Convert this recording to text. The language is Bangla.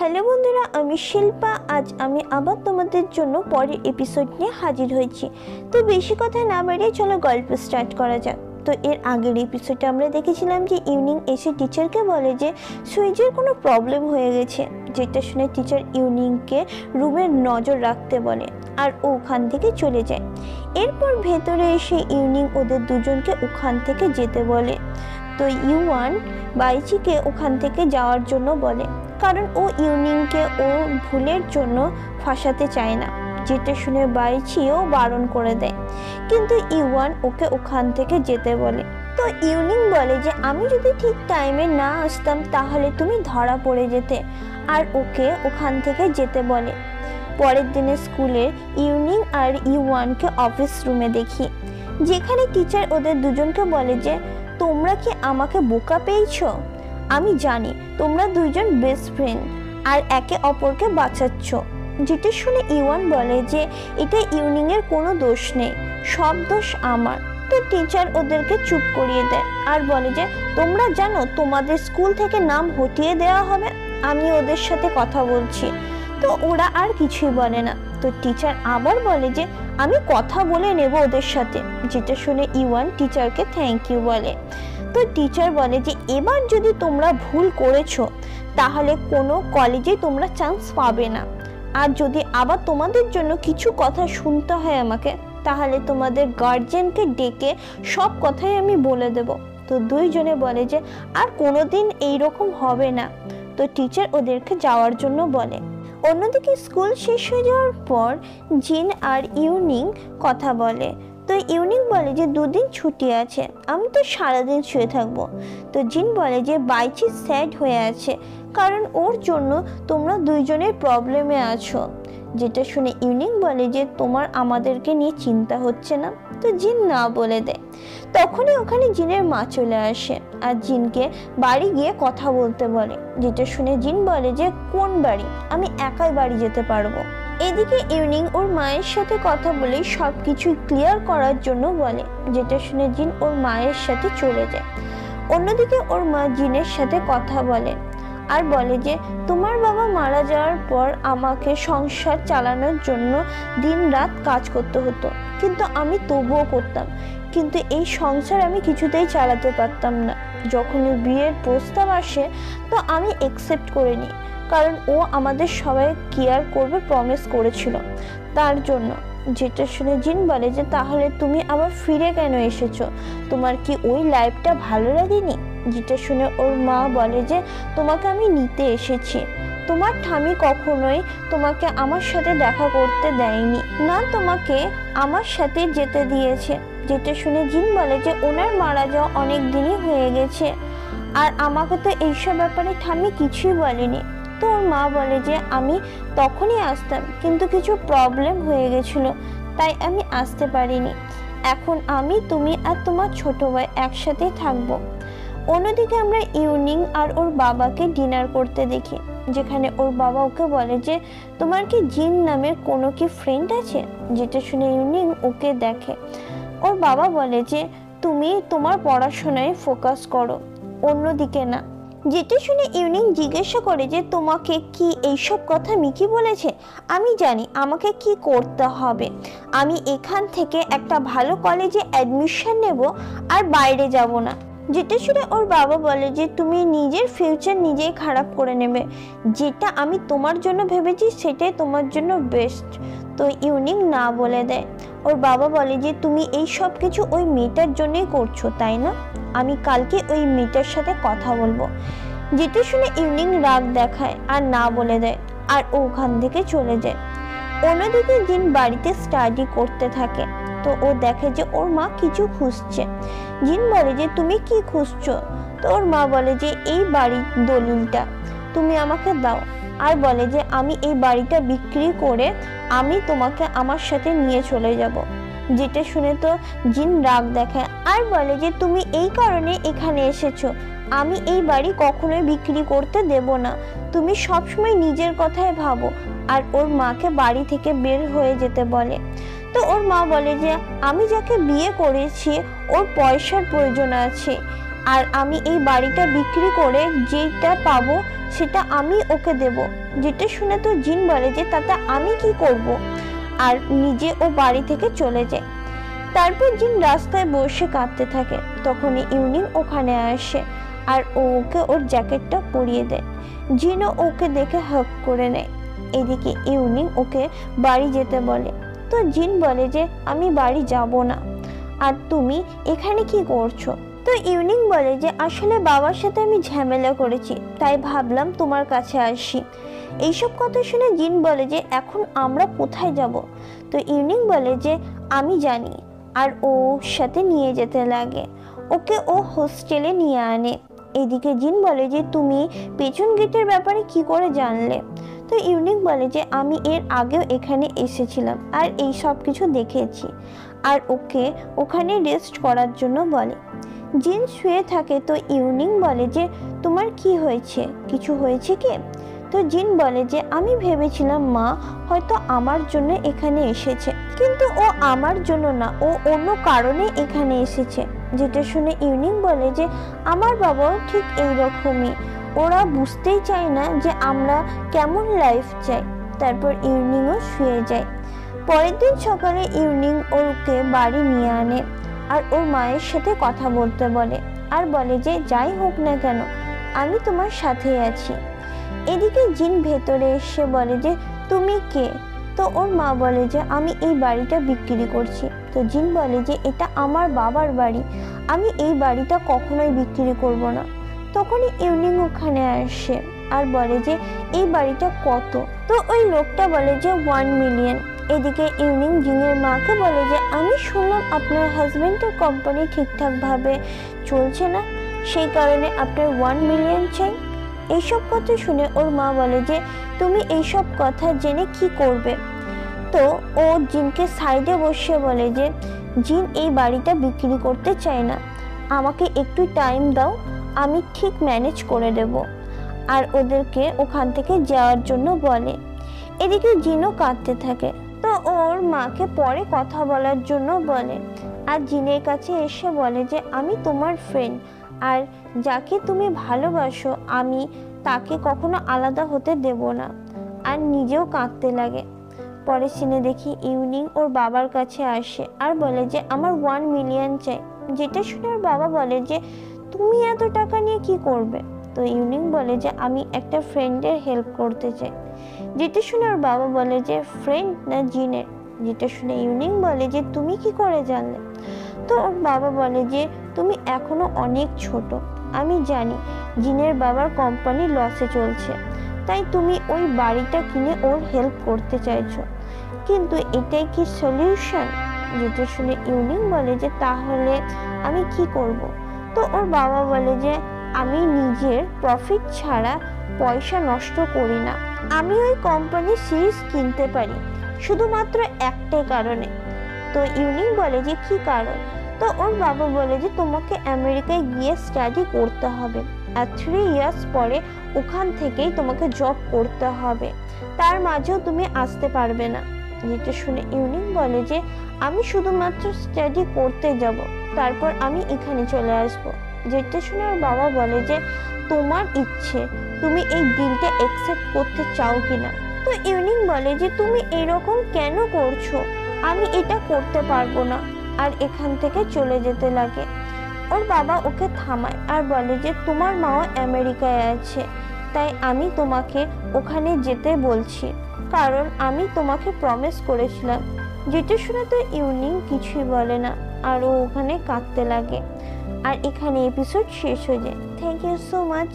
হ্যালো বন্ধুরা, আমি শিল্পা। আজ আমি আবার তোমাদের জন্য পরের এপিসোড নিয়ে হাজির হয়েছি। তো বেশি কথা না বাড়িয়ে চলো গল্প স্টার্ট করা যাক। তো এর আগের এপিসোডে আমরা দেখেছিলাম যে ইউনিং এসে টিচারকে বলে যে সুইজের কোনো প্রবলেম হয়ে গেছে, যেটা শুনে টিচার ইউনিংকে রুমের নজর রাখতে বলে আর ও ওখান থেকে চলে যায়। এরপর ভেতরে এসে ইউনিং ওদের দুজনকে ওখান থেকে যেতে বলে। তো ইউয়ান বাইচিকে ওখান থেকে যাওয়ার জন্য বলে, কারণ ও ইউনিংকে ও ভুলের জন্য ফাঁসাতে চায় না, যেটা শুনে বাইচিও বারণ করে দেয়। কিন্তু ইউয়ান ওকে ওখান থেকে যেতে বলে। তো ইউনিং বলে যে আমি যদি ঠিক টাইমে না আসতাম তাহলে তুমি ধরা পড়ে যেতে, আর ওকে ওখান থেকে যেতে বলে। পরের দিনে স্কুলে ইউনিং আর ইউয়ানকে অফিস রুমে দেখি, যেখানে টিচার ওদের দুজনকে বলে যে তোমরা কি আমাকে বোকা পেয়েছো? আমি জানি তোমরা দুইজন বেস্ট ফ্রেন্ড আর একে অপরকে বাঁচাচ্ছ। যেটা শুনে ইউয়ান বলে যে এটা ইউনিংয়ের কোনো দোষ নেই, সব দোষ আমার। তো টিচার ওদেরকে চুপ করিয়ে দেয় আর বলে যে তোমরা জানো তোমাদের স্কুল থেকে নাম হটিয়ে দেওয়া হবে, আমি ওদের সাথে কথা বলছি। তো ওরা আর কিছুই বলে না। তো টিচার আবার বলে যে আমি কথা বলে নেব ওদের সাথে, যেটা শুনে ইউয়ান টিচারকে থ্যাংক ইউ বলে। তো টিচার বলে যে এবার যদি তোমরা ভুল করেছো তাহলে কোনো কলেজে তোমরা চান্স পাবে না, আর যদি আবার তোমাদের জন্য কিছু কথা শুনতে হয় আমাকে, তাহলে তোমাদের গার্জিয়ানকে ডেকে সব কথাই আমি বলে দেব। তো দুইজনে বলে যে আর কোনোদিন এইরকম হবে না। তো টিচার ওদেরকে যাওয়ার জন্য বলে। অন্যদিকে স্কুল শেষ হয়ে যাওয়ার পর জিন আর ইউনিং কথা বলে। তো ইউনিং বলে যে দুদিন ছুটি আছে, আমি তো সারাদিন শুয়ে থাকবো। তো জিন বলে যে বাইচি স্যাড হয়ে আছে, কারণ ওর জন্য তোমরা দুইজনের প্রবলেমে আছো। যেটা শুনে ইউনিং বলে যে তোমার আমাদেরকে নিয়ে চিন্তা হচ্ছে না? তো জিন না বলে দেয়। তখনই ওখানে জিনের মা চলে আসে আর জিনকে বাড়ি গিয়ে কথা বলতে বলে। যেটা শুনে জিন বলে যে কোন বাড়ি? আমি একাই বাড়ি যেতে পারবো। এদিকে ইউনিং ওর মায়ের সাথে কথা বলে সবকিছু ক্লিয়ার করার জন্য বলে, যেটা শুনে জিন ওর মায়ের সাথে চলে যায়। অন্যদিকে ওর মা জিনের সাথে কথা বলে আর বলে যে তোমার বাবা মারা যাওয়ার পর আমাকে সংসার চালানোর জন্য দিনরাত কাজ করতে হতো, কিন্তু আমি তবুও করতাম, কিন্তু এই সংসার আমি কিছুতেই চালাতে পারতাম না। যখন বিয়ের প্রস্তাব আসে তো আমি অ্যাকসেপ্ট করে নিই, কারণ ও আমাদের সবাই কেয়ার করবে প্রমিস করেছিল, তার জন্য। যেটা শুনে জিন বলে যে তাহলে তুমি আবার ফিরে কেন এসেছো? তোমার কি ওই লাইফটা ভালো লাগেনি? যেটা শুনে ওর মা বলে যে তোমাকে আমি নিতে এসেছি, তোমার ঠামি কখনোই তোমাকে আমার সাথে দেখা করতে দেয়নি, না তোমাকে আমার সাথে যেতে দিয়েছে। যেটা শুনে জিন বলে যে ওনার মারা যাওয়া অনেক দিনই হয়ে গেছে, আর আমাকে তো এইসব ব্যাপারে ঠামি কিছুই বলেনি। তো ওর মা বলে যে আমি তখনই আসতাম, কিন্তু কিছু প্রবলেম হয়ে গেছিল, তাই আমি আসতে পারিনি। এখন আমি, তুমি আর তোমার ছোট ভাই একসাথেই থাকবো। অন্যদিকে আমরা ইউনিং আর ওর বাবাকে ডিনার করতে দেখি, যেখানে ওর বাবা ওকে বলে যে তোমার কি জিন নামের কোনো কি ফ্রেন্ড আছে? যেটা শুনে ইউনিং ওকে দেখে। ওর বাবা বলে যে তুমি তোমার পড়াশোনায় ফোকাস করো, অন্যদিকে না। যেটা শুনে ইউনিং জিজ্ঞাসা করে যে তোমাকে কি এইসব কথা মিকি বলেছে? আমি জানি আমাকে কি করতে হবে, আমি এখান থেকে একটা ভালো কলেজে অ্যাডমিশন নেব আর বাইরে যাব না। যেটা শুনে ওর বাবা বলে যে তুমি নিজের ফিউচার নিজেই খারাপ করে নেবে, যেটা আমি তোমার জন্য ভেবেছি সেটাই তোমার জন্য বেস্ট। তো ইউনিং না বলে দেয়। ওর বাবা বলে যে তুমি এই সব কিছু ওই মেয়েটার জন্যই করছো, তাই না? আমি কালকে ওই মেয়েটার সাথে কথা বলবো। যেটা শুনে ইউনিং রাগ দেখায় আর না বলে দেয়, আর ওখান থেকে চলে যায়। অন্যদিকে জিন বাড়িতে স্টাডি করতে থাকে। তো ও দেখে যে ওর মা কিছু খুঁজছে। জিন বলে যে তুমি কি খুঁজছো? তো ওর মা বলে যে এই বাড়ির দলিলটা তুমি আমাকে দাও, আর বলে যে আমি এই বাড়িটা বিক্রি করে আমি তোমাকে আমার সাথে নিয়ে চলে যাব। যেটা শুনে তো জিন রাগ দেখায় আর বলে যে তুমি এই কারণে এখানে এসেছো, আমি এই বাড়ি কখনোই বিক্রি করতে দেব না, তুমি সবসময় নিজের কথাই ভাবো। আর ওর মাকে বাড়ি থেকে বের হয়ে যেতে বলে। তো ওর মা বলে যে আমি যাকে বিয়ে করেছি ওর পয়সার প্রয়োজন আছে, আর আমি এই বাড়িটা বিক্রি করে যেটা পাবো সেটা আমি ওকে দেব। যেটা শুনে তো জিন বলে যে তাতে আমি কি করব, আর নিজে ও বাড়ি থেকে চলে যায়। তারপর জিন রাস্তায় বসে কাঁদতে থাকে। তখনই ইউনিং ওখানে আসে আর ওকে ওর জ্যাকেটটা পরিয়ে দেয়। জিনও ওকে দেখে হাগ করে নেয়। এদিকে ইউনিং ওকে বাড়ি যেতে বলে। তো জিন বলে যে আমি বাড়ি যাব না, আর তুমি এখানে কি করছো? তো ইউনিং বলে যে আসলে বাবার সাথে আমি ঝামেলা করেছি, তাই ভাবলাম তোমার কাছে আসি। এইসব কথা শুনে জিন বলে যে এখন আমরা কোথায় যাব? তো ইউনিং বলে যে আমি জানি, আর ওর সাথে নিয়ে যেতে লাগে। ওকে ও হোস্টেলে নিয়ে আনে। এদিকে জিন বলে যে তুমি পেছন গেটের ব্যাপারে কি করে জানলে? তো ইউনিক বলে যে আমি এর আগেও এখানে এসেছিলাম আর এই সব কিছু দেখেছি, আর ওকে ওখানে রেস্ট করার জন্য বলে। জিন শুয়ে থাকে। তো ইউনিক বলে যে তোমার কি হয়েছে, কিছু হয়েছে কি? তো জিন বলে যে আমি ভেবেছিলাম মা হয়তো আমার জন্য এখানে এসেছে, কিন্তু ও আমার জন্য না, ও অন্য কারণে এখানে এসেছে। যেটা শুনে ইউনিক বলে যে আমার বাবাও ঠিক এইরকমই, ওরা বুঝতেই চায় না যে আমরা কেমন লাইফ চাই। তারপর ইউনিংও শুয়ে যায়। পরের দিন সকালে ইউনিং ওকে বাড়ি নিয়ে আনে আর ওর মায়ের সাথে কথা বলতে বলে, আর বলে যে যাই হোক না কেন আমি তোমার সাথেই আছি। এদিকে জিন ভেতরে এসে বলে যে তুমি কে? তো ওর মা বলে যে আমি এই বাড়িটা বিক্রি করছি। তো জিন বলে যে এটা আমার বাবার বাড়ি, আমি এই বাড়িটা কখনোই বিক্রি করব না। তখনই ইউনিং ওখানে আসে আর বলে যে এই বাড়িটা কত? তো ওই লোকটা বলে যে 1 মিলিয়ন। এদিকে ইউনিং জিনের মাকে বলে যে আমি শুনলাম আপনার হাজবেন্ডের কোম্পানি ঠিকঠাকভাবে চলছে না, সেই কারণে আপনার 1 মিলিয়ন চাই। এইসব কথা শুনে ওর মা বলে যে তুমি এইসব কথা জেনে কি করবে? তো ও জিনকে সাইডে বসে বলে যে জিন এই বাড়িটা বিক্রি করতে চায় না, আমাকে একটু টাইম দাও, আমি ঠিক ম্যানেজ করে দেব। আর ওদেরকে ওখান থেকে যাওয়ার জন্য বলে। এদিকে জিনও কাঁদতে থাকে। তো ওর মাকে পরে কথা বলার জন্য বলে, আর জিনের কাছে এসে বলে যে আমি তোমার ফ্রেন্ড, আর যাকে তুমি ভালোবাসো আমি তাকে কখনো আলাদা হতে দেব না। আর নিজেও কাঁদতে লাগে। পরের সিনে দেখি ইউনিং ওর বাবার কাছে আসে আর বলে যে আমার 1 মিলিয়ন চাই। যেটা শুনে ওর বাবা বলে যে তুমি এত টাকা নিয়ে কি করবে? তো ইউনিং বলে যে আমি একটা ফ্রেন্ডের হেল্প করতে চাই। যেটা শুনে ওর বাবা বলে যে ফ্রেন্ড না জিনের? যেটা শুনে ইউনিং বলে যে তুমি কি করে জানলে? তো ওর বাবা বলে যে তুমি এখনো অনেক ছোট, আমি জানি জিনের বাবার কোম্পানি লসে চলছে, তাই তুমি ওই বাড়িটা কিনে ওর হেল্প করতে চাইছো, কিন্তু এটাই কি সলিউশন? যেটা শুনে ইউনিং বলে যে তাহলে আমি কি করব? তো ওর বাবা বলে যে আমি নিজের প্রফিট ছাড়া পয়সা নষ্ট করি না, আমি ওই কোম্পানির সিরিজ কিনতে পারি শুধুমাত্র একটাই কারণে। তো ইউনিং বলে যে কি কারণ? তো ওর বাবা বলে যে তোমাকে আমেরিকায় গিয়ে স্টাডি করতে হবে, আর 3 ইয়ার্স পরে ওখান থেকেই তোমাকে জব করতে হবে, তার মাঝেও তুমি আসতে পারবে না। যেটা শুনে ইউনিং বলে যে আমি শুধুমাত্র স্টাডি করতে যাব, তারপর আমি এখানে চলে আসব। যেটা শুনে ওর বাবা বলে যে তোমার ইচ্ছে, তুমি এই ডিলটা অ্যাকসেপ্ট করতে চাও কিনা? তো ইউনিং বলে যে তুমি এরকম কেন করছো, আমি এটা করতে পারবো না, আর এখান থেকে চলে যেতে লাগে। ওর বাবা ওকে থামায় আর বলে যে তোমার মাও আমেরিকায় আছে, তাই আমি তোমাকে ওখানে যেতে বলছি, কারণ আমি তোমাকে প্রমিস করেছিলাম। যেটা শুনে তো ইউনিং কিছুই বলে না, আর ও ওখানে কাঁদতে লাগে। আর এখানে এপিসোড শেষ হয়ে যায়। Thank you so much.